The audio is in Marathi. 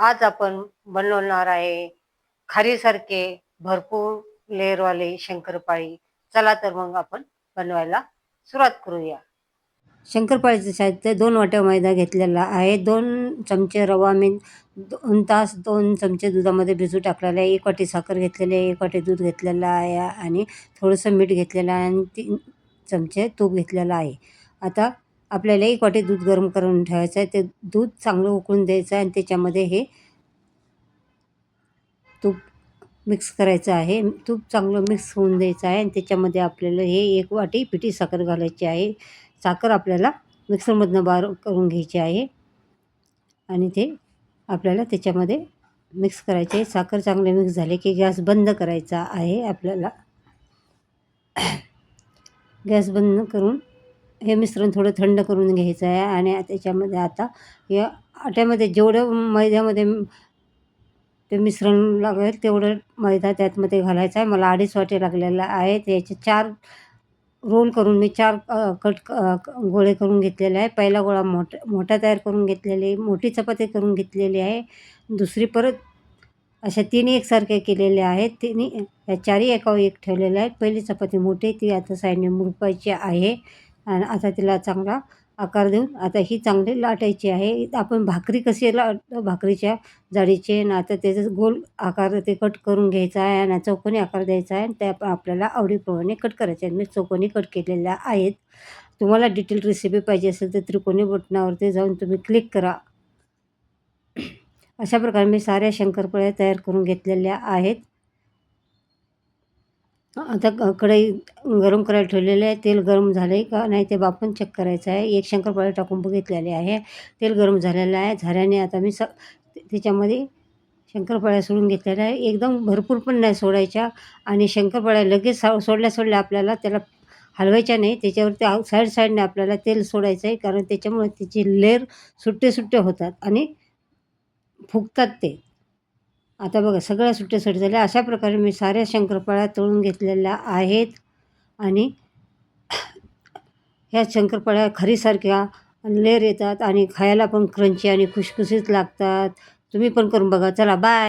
आज आपण बनवणार आहे खारीसारखे भरपूर लेअरवाले शंकरपाळी. चला तर मग आपण बनवायला सुरुवात करूया. शंकरपाळीचं साहित्य 2 वाट्या मैदा घेतलेला आहे, 2 चमचे रवा मी 2 तास 2 चमचे दुधामध्ये भिजू टाकलेला आहे, 1 वाटी साखर घेतलेली आहे, 1 वाटी दूध घेतलेलं आहे आणि थोडंसं मीठ घेतलेलं आहे आणि 3 चमचे तूप घेतलेलं आहे. आता आपल्याला 1 वाटी दूध गरम करून ठेवायचं आहे. ते दूध चांगलं उकळून द्यायचं आहे आणि त्याच्यामध्ये हे तूप मिक्स करायचं आहे. तूप चांगलं मिक्स होऊन द्यायचं आहे आणि त्याच्यामध्ये आपल्याला हे 1 वाटी पिठी साखर घालायची आहे. साखर आपल्याला मिक्सरमधनं बारीक करून घ्यायची आहे आणि ते आपल्याला त्याच्यामध्ये मिक्स करायचे आहे. साखर चांगले मिक्स झाले की गॅस बंद करायचा आहे आपल्याला. गॅस बंद करून हे मिश्रण थोडं थंड करून घ्यायचं आहे आणि त्याच्यामध्ये आता या आट्यामध्ये जेवढं मैद्यामध्ये ते मिश्रण लागेल तेवढं मैदा त्यामध्ये घालायचा आहे. मला 2.5 वाटी लागलेला आहे. त्याचे 4 रोल करून मी 4 गोळे करून घेतलेले आहे. पहिला गोळा मोठा तयार करून घेतलेले, मोठी चपाती करून घेतलेली आहे. दुसरी परत अशा 3 एकसारख्या केलेल्या आहेत. तिन्ही या 4ही एकावर एक ठेवलेल्या आहेत. पहिली चपाती मोठी ती आता साईडने मुरपायची आहे आणि आता तिला चांगला आकार देऊन आता ही चांगली लाटायची आहे. आपण भाकरी कशी भाकरीच्या जाडीचे आणि आता त्याचं गोल आकार ते कट करून घ्यायचा आहे आणि चौकोनी आकार द्यायचा आहे आणि त्या आपल्याला आवडीप्रमाणे कट करायचे आहेत. मी चौकोनी कट केलेल्या आहेत. तुम्हाला डिटेल रेसिपी पाहिजे असेल तर त्रिकोणी बटनावरती जाऊन तुम्ही क्लिक करा. अशा प्रकारे मी साऱ्या शंकरपाळ्या तयार करून घेतलेल्या आहेत. आता कढई गरम करायला ठेवलेली आहे. तेल गरम झालं आहे का नाही ते आपण चेक करायचं आहे. 1 शंकरपाळी टाकून बघितलेले आहे. तेल गरम झालेलं आहे. झाल्याने आता मी त्याच्यामध्ये शंकरपाळ्या सोडून घेतलेल्या आहे. एकदम भरपूर पण नाही सोडायच्या आणि शंकरपाळ्या लगेच सोडल्या आपल्याला त्याला हलवायच्या नाही. त्याच्यावरती साईडने आपल्याला तेल सोडायचं आहे, कारण त्याच्यामुळे त्याचे लेयर सुट्टे होतात आणि फुगतात ते. आता बघा सगळ्या सुटे झाल्या. अशा प्रकारे मी साऱ्या शंकरपाळ्या तळून घेतलेल्या आहेत आणि ह्या शंकरपाळ्या खारीसारख्या लेअर येतात आणि खायला पण क्रंची आणि खुसखुशीत लागतात. तुम्ही पण करून बघा. चला बाय.